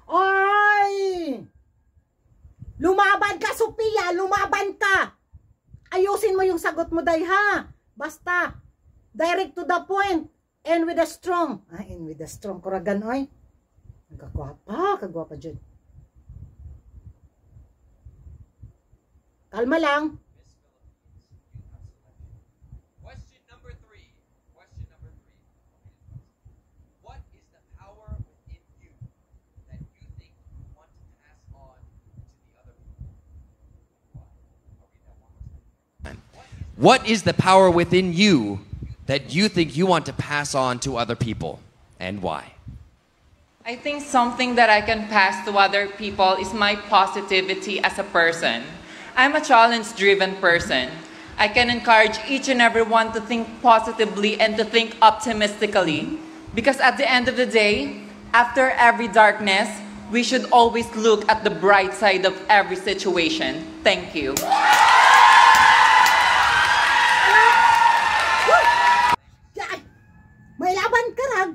Ay! Lumaban ka, Sophia! Lumaban ka! Ayusin mo yung sagot mo, day, ha? Basta, direct to the point. And with a strong. And with a strong. Kuragan, oy. Kagwapa dyan. Kalma lang. Question number three. What is the power within you that you think you want to pass on to the other people? I'll read that one more time. What is the power within you that you think you want to pass on to other people, and why? I think something that I can pass to other people is my positivity as a person. I'm a challenge-driven person. I can encourage each and everyone to think positively and to think optimistically. Because at the end of the day, after every darkness, we should always look at the bright side of every situation. Thank you. May laban, karag!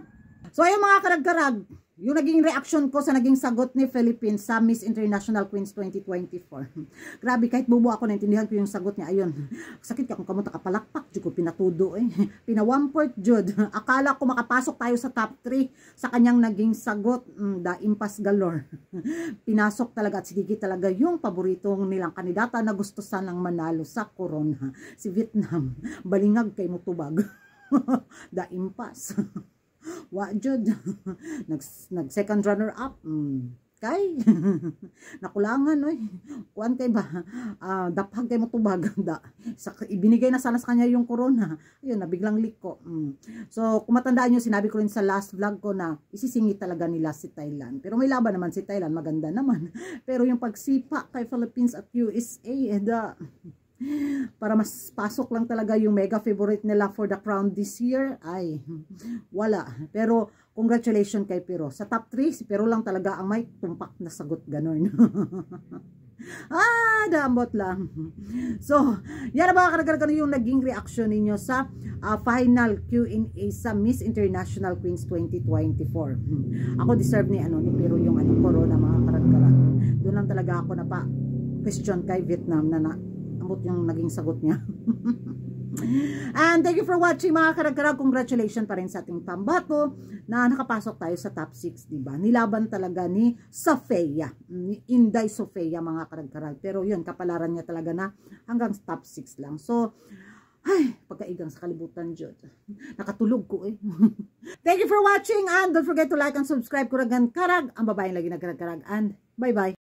So ayun mga karag-karag, yung naging reaction ko sa naging sagot ni Philippines sa Miss International Queens 2024. Grabe, kahit bubo ako, naintindihan ko yung sagot niya. Ayun, sakit ka kung kamunta kapalakpak, dyan ko pinatudo eh. Pina-1/4 jud. Akala ko makapasok tayo sa top 3 sa kanyang naging sagot. Daimpas galore. Pinasok talaga at sigigi talaga yung paboritong nilang kandidata na gusto sanang manalo sa corona. Si Vietnam, balingag kay mutubag. Daimpas. Wa jud. nag second runner up. Kay nakulangan oy. Kuan kay ba? Dapag kay motubag da. Ibinigay na sana sa kanya yung corona. Ayun, nabiglang liko. So, kung matandaan niyo, sinabi ko rin sa last vlog ko na isisingit talaga nila si Thailand. Pero may laban naman si Thailand, maganda naman. Pero yung pagsipa kay Philippines at USA, para mas pasok lang talaga yung mega favorite nila for the crown this year, ay wala. Pero congratulations kay Pero. Sa top 3, si Pero lang talaga ang may tumpak na sagot, ganon. Dambot lang. So, yan na ba karagaragan yung naging reaction ninyo sa final Q&A sa Miss International Queens 2024. Ako deserve ni Pero yung corona, mga karagaragan. Doon lang talaga ako na pa question kay Vietnam na ambot yung naging sagot niya. And thank you for watching mga karag-karag. Congratulations pa rin sa ating pambato na nakapasok tayo sa top 6, diba? Nilaban talaga ni Sophia, ni Inday Sophia, mga karag-karag. Pero yun, kapalaran niya talaga na hanggang top 6 lang. So, ay, pagkaigang sa kalibutan dyan. Nakatulog ko eh. Thank you for watching and don't forget to like and subscribe. Kuragan karag, ang babaeng lagi nagkarag-karag. And bye-bye.